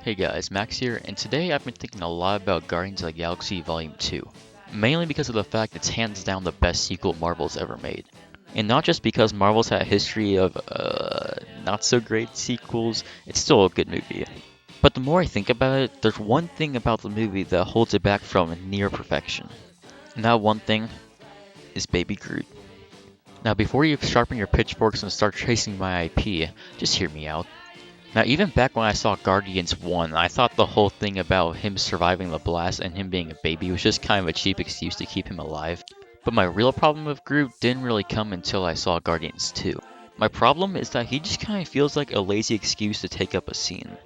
Hey guys, Max here, and today I've been thinking a lot about Guardians of the Galaxy Volume 2. Mainly because of the fact it's hands down the best sequel Marvel's ever made. And not just because Marvel's had a history of, not so great sequels, it's still a good movie. But the more I think about it, there's one thing about the movie that holds it back from near perfection. And that one thing is Baby Groot. Now before you sharpen your pitchforks and start chasing my IP, just hear me out. Now, even back when I saw Guardians 1, I thought the whole thing about him surviving the blast and him being a baby was just kind of a cheap excuse to keep him alive. But my real problem with Groot didn't really come until I saw Guardians 2. My problem is that he just kind of feels like a lazy excuse to take up a scene.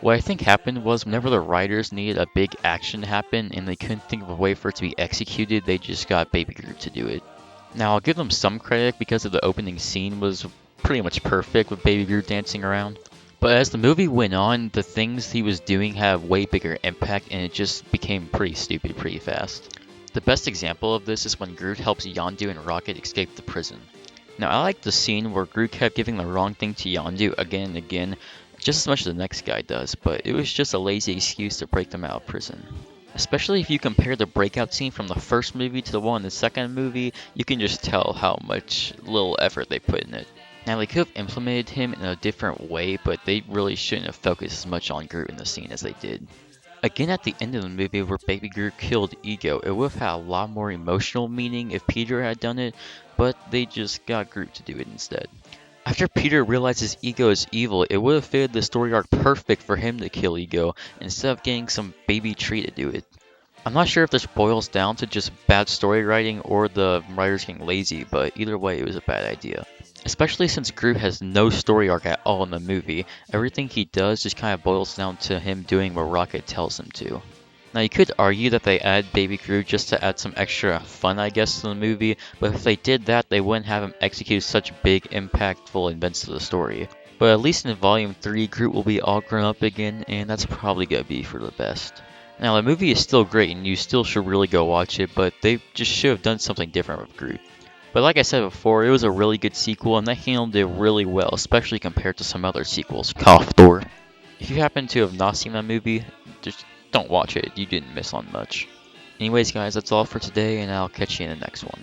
What I think happened was whenever the writers needed a big action to happen and they couldn't think of a way for it to be executed, they just got Baby Groot to do it. Now, I'll give them some credit because of the opening scene was pretty much perfect with Baby Groot dancing around. But as the movie went on, the things he was doing had way bigger impact and it just became pretty stupid pretty fast. The best example of this is when Groot helps Yondu and Rocket escape the prison. Now I like the scene where Groot kept giving the wrong thing to Yondu again and again, just as much as the next guy does, but it was just a lazy excuse to break them out of prison. Especially if you compare the breakout scene from the first movie to the one in the second movie, you can just tell how much little effort they put in it. Now they could have implemented him in a different way, but they really shouldn't have focused as much on Groot in the scene as they did. Again, at the end of the movie where Baby Groot killed Ego, it would have had a lot more emotional meaning if Peter had done it, but they just got Groot to do it instead. After Peter realizes Ego is evil, it would have fitted the story arc perfect for him to kill Ego instead of getting some baby tree to do it. I'm not sure if this boils down to just bad story writing or the writers getting lazy, but either way it was a bad idea. Especially since Groot has no story arc at all in the movie, everything he does just kind of boils down to him doing what Rocket tells him to. Now you could argue that they add Baby Groot just to add some extra fun I guess to the movie, but if they did that they wouldn't have him execute such big impactful events to the story. But at least in Volume 3 Groot will be all grown up again and that's probably gonna be for the best. Now the movie is still great and you still should really go watch it, but they just should have done something different with Groot. But like I said before, it was a really good sequel and they handled it really well, especially compared to some other sequels. Cough Thor. If you happen to have not seen that movie, just don't watch it. You didn't miss on much. Anyways guys, that's all for today and I'll catch you in the next one.